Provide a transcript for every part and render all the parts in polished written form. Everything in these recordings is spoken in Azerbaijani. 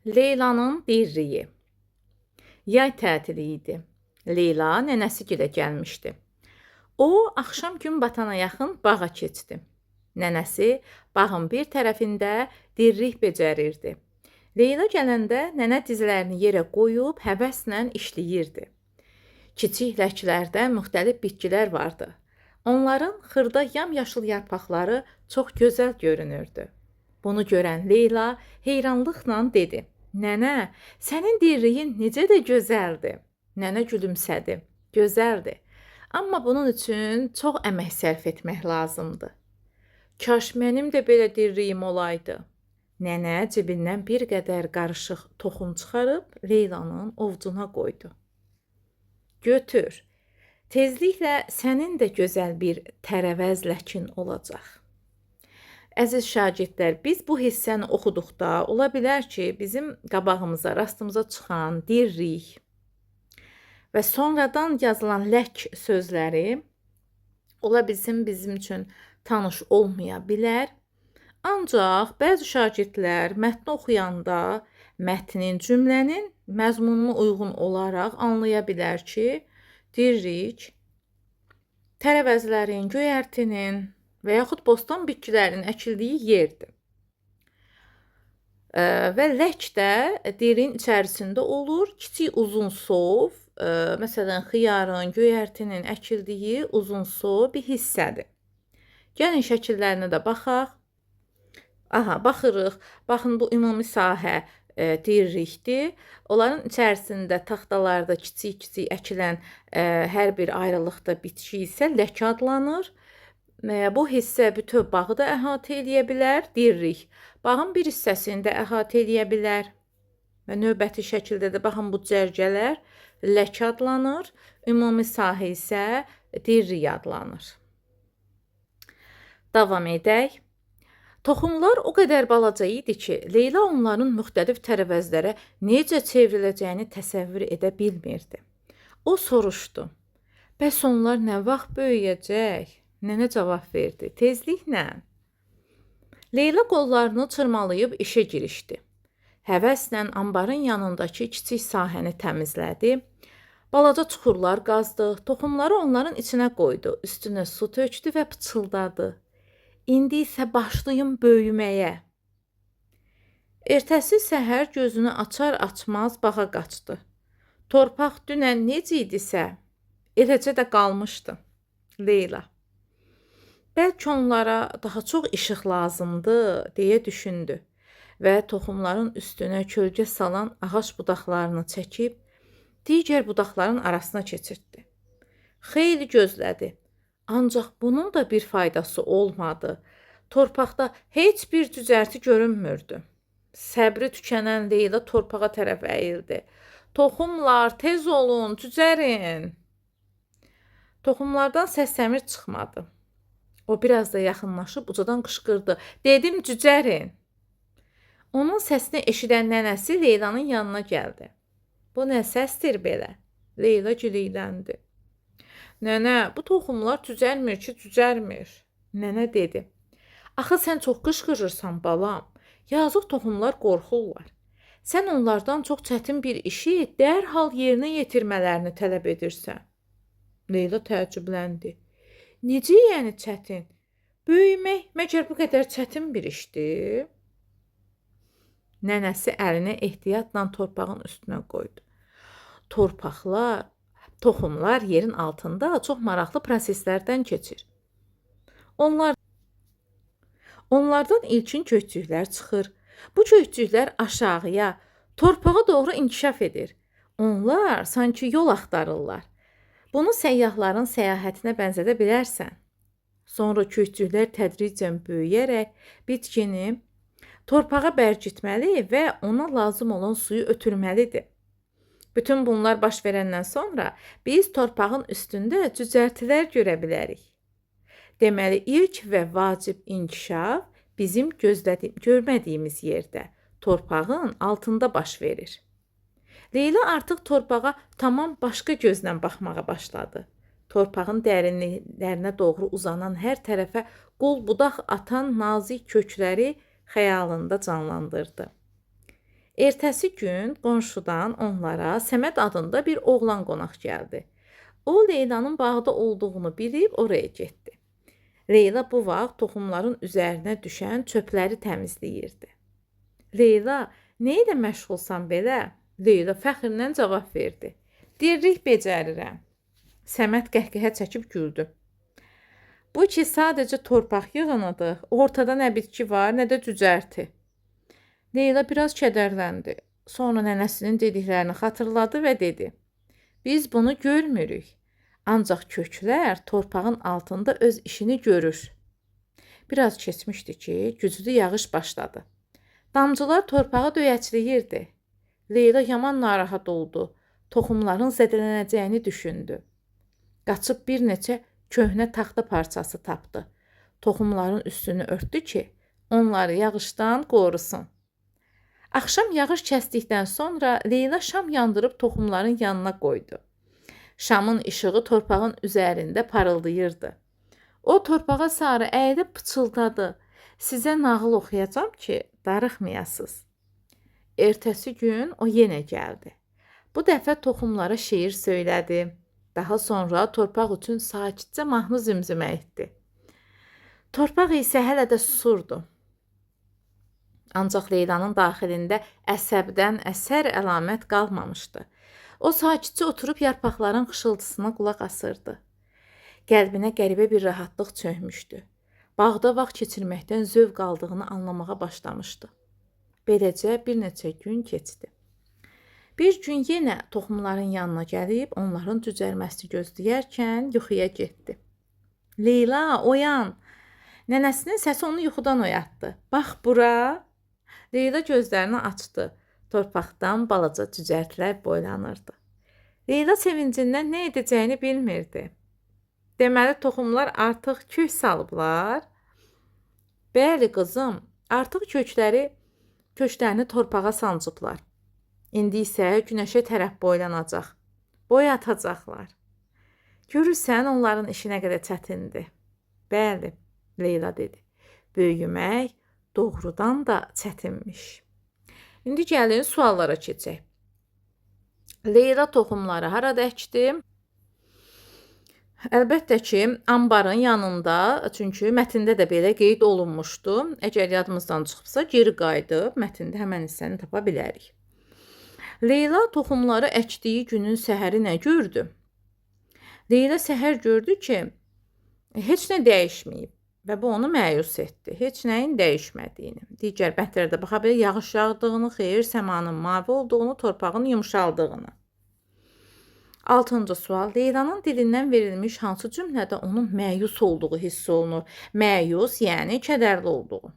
Leylanın dirliyi. Yay tətili idi. Leyla nənəsi gilə gəlmişdi. O, axşam gün batana yaxın bağa keçdi. Nənəsi bağın bir tərəfində dirlik becərirdi. Leyla gələndə nənə dizlərini yerə qoyub həvəslə işləyirdi. Kiçik ləklərdə müxtəlif bitkilər vardı. Onların xırda yamyaşıl yarpaqları çox gözəl görünürdü. Bunu görən Leyla heyranlıqla dedi: "Nənə, sənin dirliyin necə də gözəldir." Nənə gülümsədi. "Gözəldir. Amma bunun üçün çox əmək sərf etmək lazımdır." "Kaş mənim də belə dirliyim olaydı." Nənə cibindən bir qədər qarışıq toxum çıxarıb Leylanın ovcuna qoydu. "Götür. Tezliklə sənin də gözəl bir tərəvəz ləkin olacaq." Əziz şagirdlər, biz bu hissəni oxuduqda ola bilər ki, bizim qabağımıza, rastımıza çıxan dirlik və sonradan yazılan lək sözləri ola bilsin bizim üçün tanış olmaya bilər. Ancaq bəzi şagirdlər mətni oxuyanda mətnin, cümlənin məzmununa uyğun olaraq anlaya bilər ki, dirlik tərəvəzlərin, göyərtinin və yaxud bostan bitkilərinin əkildiyi yerdir. Və lək də dirliyin içərisində olur. Kiçik uzun sov, məsələn, xiyarın, göyərtinin əkildiyi uzun sov bir hissədir. Gəlin şəkillərinə də baxaq. Baxırıq. Baxın, bu ümumi sahə dirlikdir. Onların içərisində taxtalarda kiçik-kiçik əkilən hər bir ayrılıqda bitki isə lək adlanır. Bu hissə bütöv bağı da əhatə edə bilər. Dirlik bağın bir hissəsini də əhatə edə bilər. Və növbəti şəkildə də baxın, bu cərgələr lək adlanır. Ümumi sahə isə dirlik adlanır. Davam edək. Toxumlar o qədər balaca idi ki, Leyla onların müxtəlif tərəvəzlərə necə çevriləcəyini təsəvvür edə bilmirdi. O soruşdu: "Bəs onlar nə vaxt böyüyəcək?" Nənə cavab verdi: "Tezliklə." Leyla qollarını çırmalayıb işə girişdi. Həvəslə anbarın yanındakı kiçik sahəni təmizlədi. Balaca çuxurlar qazdı, toxumları onların içinə qoydu, üstünə su tökdü və pıçıldadı: "İndi isə başlayım böyüməyə." Ertəsi səhər gözünü açar-açmaz bağa qaçdı. Torpaq dünən necə idisə, eləcə də qalmışdı. Leyla: "Bəlkə onlara daha çox işıq lazımdır," deyə düşündü və toxumların üstünə kölgə salan ağac budaqlarını çəkib digər budaqların arasına keçirtdi. Xeyli gözlədi, ancaq bunun da bir faydası olmadı. Torpaqda heç bir cücərti görünmürdü. Səbri tükənən Leyla torpağa tərəf əyildi. "Toxumlar, tez olun, cücərin." Toxumlardan səs-səmir çıxmadı. O biraz da yaxınlaşıb ucadan qışqırdı: "Dedim, cücərin." Onun səsini eşidən nənəsi Leylanın yanına gəldi. "Bu nə səsdir belə?" Leyla giliyləndi. "Nənə, bu toxumlar cücərmir ki, cücərmir." Nənə dedi: "Axı sən çox qışqırırsan balam. Yazıq toxumlar qorxurlar. Sən onlardan çox çətin bir işi dərhal yerinə yetirmələrini tələb edirsən." Leyla təəccübləndi. "Necə yəni çətin? Böyümək məgər bu qədər çətin bir işdir?" Nənəsi əlini ehtiyatla torpağın üstünə qoydu. Toxumlar yerin altında çox maraqlı proseslərdən keçir. Onlardan ilkin kökçüklər çıxır. Bu kökçüklər aşağıya, torpağa doğru inkişaf edir. Onlar sanki yol axtarırlar. Bunu səyyahların səyahətinə bənzədə bilərsən. Sonra kökçüklər tədricən böyüyərək bitkini torpağa bərkitməli və ona lazım olan suyu ötürməlidir. Bütün bunlar baş verəndən sonra biz torpağın üstündə cücərtilər görə bilərik. Deməli, ilk və vacib inkişaf bizim görmədiyimiz yerdə, torpağın altında baş verir. Leyla artıq torpağa tamam başqa gözlə baxmağa başladı. Torpağın dərinliklərinə doğru uzanan hər tərəfə qol-budaq atan nazik kökləri xəyalında canlandırdı. Ertəsi gün qonşudan onlara Səməd adında bir oğlan qonaq gəldi. O, Leylanın bağda olduğunu bilib oraya getdi. Leyla bu vaxt toxumların üzərinə düşən çöpləri təmizləyirdi. Leyla, nə ilə məşğulsan belə? Leyla fəxrlə cavab verdi. Dirlik becərirəm. Səməd qəhqəhə çəkib güldü. Bu ki, sadəcə torpaq yığınıdır. Ortada nə bitki var, nə də cücərti. Leyla biraz kədərləndi. Sonra nənəsinin dediklərini xatırladı və dedi. Biz bunu görmürük. Ancaq köklər torpağın altında öz işini görür. Biraz keçmişdi ki, güclü yağış başladı. Damcılar torpağı döyəcləyirdi. Leyla yaman narahat oldu. Toxumların zədələnəcəyini düşündü. Qaçıb bir neçə köhnə taxta parçası tapdı. Toxumların üstünü örtdü ki, onları yağışdan qorusun. Axşam yağış kəsdikdən sonra Leyla şam yandırıb toxumların yanına qoydu. Şamın işığı torpağın üzərində parıldayırdı. O torpağa sarı əyilib pıçıldadı. Sizə nağıl oxuyacam ki, darıxmayasınız. Ertəsi gün o yenə gəldi. Bu dəfə toxumlara şeir söylədi. Daha sonra torpaq üçün sakitcə mahnı zümzümə etdi. Torpaq isə hələ də susurdu. Ancaq Leylanın daxilində əsəbdən əsər əlamət qalmamışdı. O sakitcə oturub yarpaqların xışıltısına qulaq asırdı. Qəlbinə qəribə bir rahatlıq çökmüşdü. Bağda vaxt keçirməkdən zövq aldığını anlamağa başlamışdı. Beləcə bir neçə gün keçdi. Bir gün yenə toxumların yanına gəlib onların cücərməsini gözləyərkən yuxuya getdi. Leyla, oyan! Nənəsinin səsi onu yuxudan oyatdı. Bax bura! Leyla gözlərini açdı. Torpaqdan balaca cücərtilər boylanırdı. Leyla sevincindən nə edəcəyini bilmirdi. Deməli, toxumlar artıq kök salıblar. Bəli, qızım, artıq köklərini torpağa sancıblar. İndi isə günəşə tərəf boylanacaq. Boy atacaqlar. Görürsən, onların işi nə qədər çətindir. Bəli, Leyla dedi. Böyümək doğrudan da çətinmiş. İndi gəlin suallara keçək. Leyla toxumları harada əkdi? Əlbəttə ki, ambarın yanında, çünki mətndə də belə qeyd olunmuşdu. Əgər yadımızdan çıxıbsa, geri qayıdıb mətndə həmən hissəni tapa bilərik. Leyla toxumları əkdiyi günün səhəri nə gördü? Leyla səhər gördü ki, heç nə dəyişməyib və bu onu məyus etdi. Heç nəyin dəyişmədiyini. Digər bəndlərdə baxa bilir, yağış yağdığını, xeyir, səmanın mavi olduğunu, torpağın yumşaldığını. 6-cı sual. Leylanın dilindən verilmiş hansı cümlədə onun məyus olduğu hiss olunur? Məyus, yəni kədərli olduğu.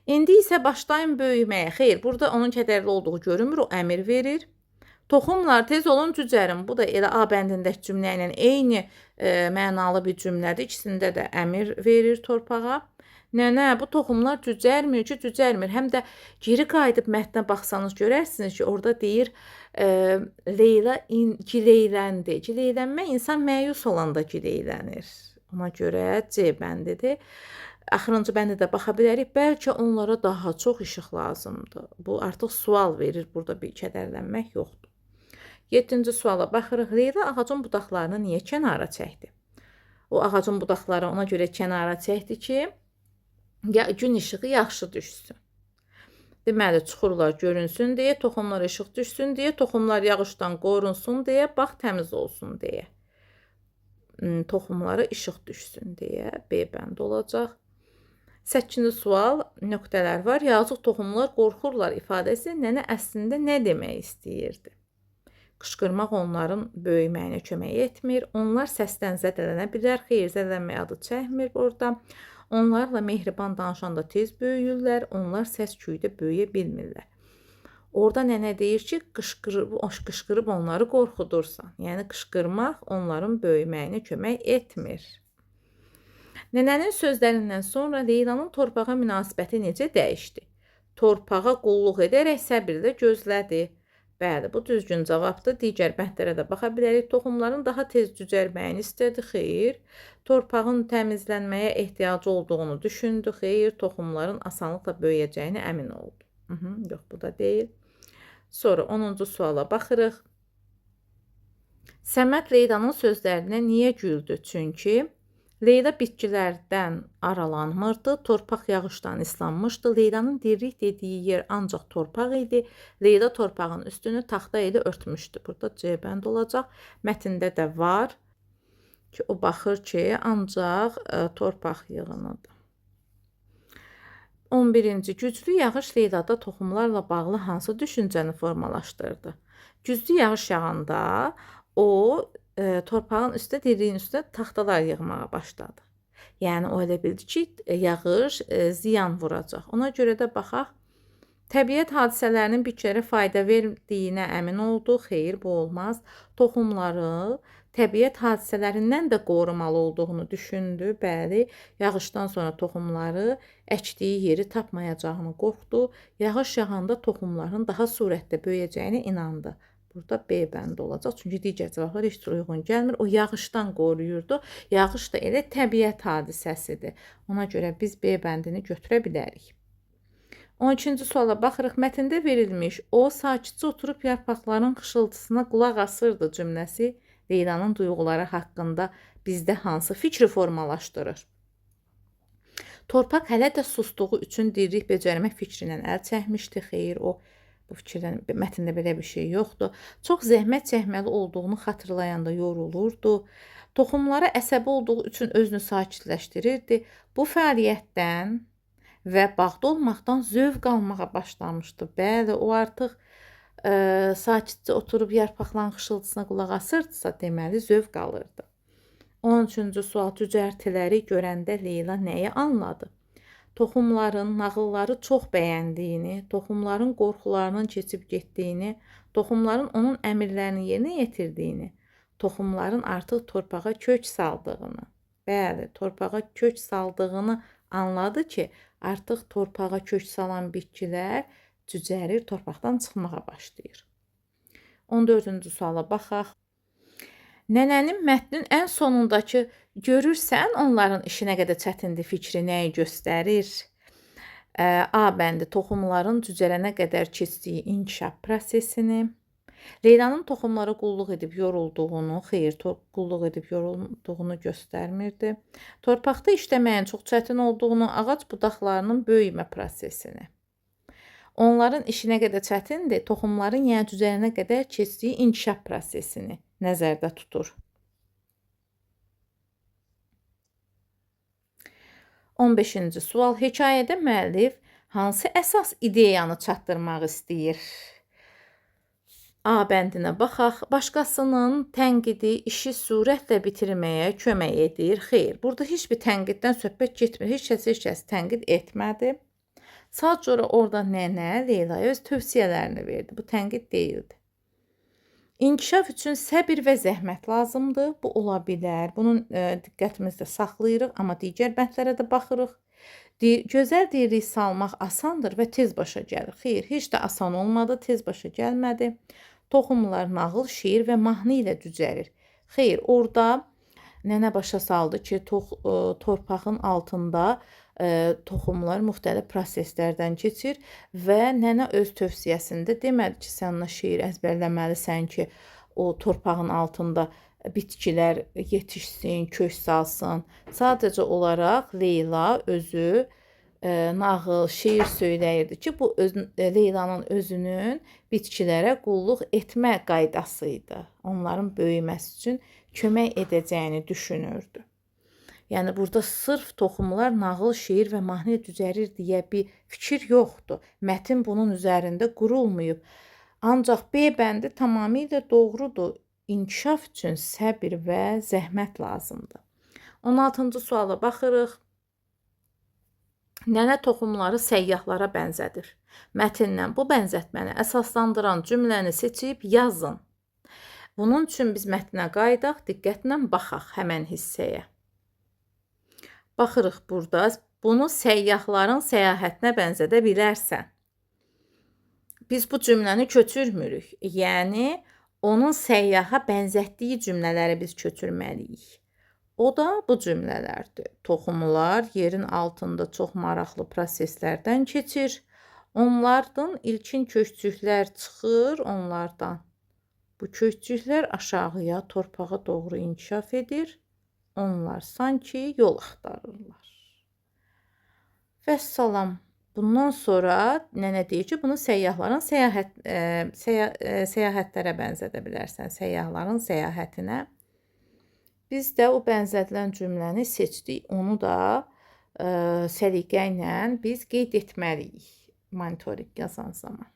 İndi isə başlayın böyüməyə. Xeyr, burada onun kədərli olduğu görünmür, o əmr verir. Toxumlar tez olun cücərin. Bu da elə A bəndindəki cümlə ilə eyni mənalı bir cümlədir. İkisində də əmr verir torpağa. Nənə, bu toxumlar cücərmir ki, cücərmir. Həm də geri qayıdıb mətnə baxsanız görərsiniz ki, orada deyir Leyla gileyləndi. Gileylənmə insan məyus olanda gileylənir. Ona görə C bəndidir. Axırıncı bəndə də baxa bilərik. Bəlkə onlara daha çox işıq lazımdır. Bu artıq sual verir. Burada bir kədərlənmək yoxdur. 7-ci suala baxırıq. Leyla ağacın budaqlarını niyə kənara çəkdi? O ağacın budaqları ona görə kənara çəkdi ki, gün işığı yaxşı düşsün. Deməli, çuxurlar görünsün deyə, toxumlar işıq düşsün deyə, toxumlar yağışdan qorunsun deyə, bax təmiz olsun deyə. Toxumlara işıq düşsün deyə B bənd olacaq. 8-ci sual, nöqtələr var. Yazıq toxumlar qorxurlar ifadəsi nənə əslində nə demək istəyirdi? Qışqırmaq onların böyüməyinə kömək etmir. Onlar səsdən zədələnə bilər. Xeyr, zədələnmək adı çəkmir burada. Onlarla mehriban danışanda tez böyüyürlər. Onlar səs-küydə böyüyə bilmirlər. Orada nənə deyir ki, qışqırıb onları qorxudursan. Yəni, qışqırmaq onların böyüməyinə kömək etmir. Nənənin sözlərindən sonra Leylanın torpağa münasibəti necə dəyişdi? Torpağa qulluq edərək səbirlə gözlədi. Bəli, bu düzgün cavabdır. Digər bəndlərə də baxa bilərik. Toxumların daha tez cücərməyini istədi. Xeyr. Torpağın təmizlənməyə ehtiyacı olduğunu düşündü. Xeyr. Toxumların asanlıqla böyüyəcəyini əmin oldu. Yox, bu da deyil. Sonra 10-cu suala baxırıq. Səməd Leylanın sözlərinə niyə güldü? Çünki Leyla bitkilərdən aralanmırdı, torpaq yağışdan islanmışdı. Leylanın dirilik dediyi yer ancaq torpaq idi. Leyla torpağın üstünü taxta ilə örtmüşdü. Burada C bənd olacaq. Mətndə də var ki, o baxır ki, ancaq torpaq yığınıdır. 11-ci. Güclü yağış Leylada toxumlarla bağlı hansı düşüncəni formalaşdırdı? Güclü yağış yağanda o torpağın üstə, diriyin üstə taxtalar yığmağa başladı. Yəni o elə bildi ki, yağış ziyan vuracaq. Ona görə də baxaq, təbiət hadisələrinin bitkilərə fayda verdiyinə əmin oldu. Xeyr, bu olmaz. Toxumları təbiət hadisələrindən də qorumalı olduğunu düşündü. Bəli, yağışdan sonra toxumları əkdiyi yeri tapmayacağını qorxdu. Yağış yağanda toxumların daha sürətlə böyüyəcəyinə inandı. Burada B bəndi olacaq. Çünki digər cavablar heç cür uyğun gəlmir. O yağışdan qoruyurdu. Yağış da elə təbiət hadisəsidir. Ona görə biz B bəndini götürə bilərik. 12-ci suala baxırıq. Mətndə verilmiş o sakitcə oturub yarpaqların xışıltısına qulaq asırdı cümləsi Leylanın duyğuları haqqında bizdə hansı fikri formalaşdırır? Torpaq hələ də susduğu üçün dirilik becərmək fikrindən əl çəkmişdi. Xeyr, o bu fikirdən mətndə belə bir şey yoxdur. Çox zəhmət çəkməli olduğunu xatırlayanda yorulurdu. Toxumlara əsəbi olduğu üçün özünü sakitləşdirirdi. Bu fəaliyyətdən və bağda olmaqdan zövq almağa başlamışdı. Bəli, o artıq sakitcə oturub yarpaqların xışıltısına qulaq asırdısa, deməli zövq alırdı. 13-cü sual. Cücərtiləri görəndə Leyla nəyi anladı? Toxumların nağılları çox bəyəndiyini, toxumların qorxularının keçib getdiyini, toxumların onun əmrlərini yerinə yetirdiyini, toxumların artıq torpağa kök saldığını. Bəli, torpağa kök saldığını anladı ki, artıq torpağa kök salan bitkilər cücərir, torpaqdan çıxmağa başlayır. 14-cü suala baxaq. Nənənin mətnin ən sonundakı görürsən onların işi nə qədər çətindir fikri nəyi göstərir? A bəndi toxumların cücərənə qədər keçdiyi inkişaf prosesini. Leylanın toxumlara qulluq edib yorulduğunu, xeyr, qulluq edib yorulduğunu göstərmirdi. Torpaqda işləməyin çox çətin olduğunu, ağac budaqlarının böyümə prosesini. Onların işi nə qədər çətindir, toxumların yəni cücərənə qədər keçdiyi inkişaf prosesini nəzərdə tutur. 15-ci sual. Hekayədə müəllif hansı əsas ideyanı çatdırmaq istəyir? A bəndinə baxaq. Başqasının tənqidi işi sürətlə bitirməyə kömək edir. Xeyr, burada heç bir tənqiddən söhbət getmir. Heç kəs tənqid etmədi. Sadəcə orada nənə Leylaya öz tövsiyələrini verdi. Bu tənqid deyildi. İnkişaf üçün səbir və zəhmət lazımdır. Bu ola bilər. Bunun diqqətimizdə saxlayırıq, amma digər bəndlərə də baxırıq. Gözəl dirilik salmaq asandır və tez başa gəlir. Xeyr, heç də asan olmadı, tez başa gəlmədi. Toxumlar nağıl, şeir və mahnı ilə cücərir. Xeyr, orada nənə başa saldı ki, torpağın altında toxumlar müxtəlif proseslərdən keçir və nənə öz tövsiyəsində demədi ki, sən ona şeir əzbərləməlisən ki, o torpağın altında bitkilər yetişsin, kök salsın. Sadəcə olaraq Leyla özü nağıl, şeir söyləyirdi ki, bu Leylanın özünün bitkilərə qulluq etmə qaydası idi. Onların böyüməsi üçün kömək edəcəyini düşünürdü. Yəni burada sırf toxumlar nağıl, şeir və mahnı cücərir deyə bir fikir yoxdur. Mətn bunun üzərində qurulmayıb. Ancaq B bəndi tamamilə doğrudur. İnkişaf üçün səbir və zəhmət lazımdır. 16-cı suala baxırıq. Nənə toxumları səyyahlara bənzədir. Mətndən bu bənzətməni əsaslandıran cümləni seçib yazın. Bunun üçün biz mətnə qayıdaq, diqqətlə baxaq həmən hissəyə. Baxırıq burada, bunu səyyahların səyahətinə bənzədə bilərsən. Biz bu cümləni köçürmürük. Yəni, onun səyyaha bənzətdiyi cümlələri biz köçürməliyik. O da bu cümlələrdir. Toxumlar yerin altında çox maraqlı proseslərdən keçir. Onlardan ilkin kökçüklər çıxır onlardan. Bu kökçüklər aşağıya, torpağa doğru inkişaf edir. Onlar sanki yol axtarırlar. Vəssalam. Bundan sonra nənə deyir ki, bunu səyyahların səyahətlərə bənzədə bilərsən, səyyahların səyahətinə. Biz də o bənzədilən cümləni seçdik. Onu da səliqə ilə biz qeyd etməliyik monitorinq yazan zaman.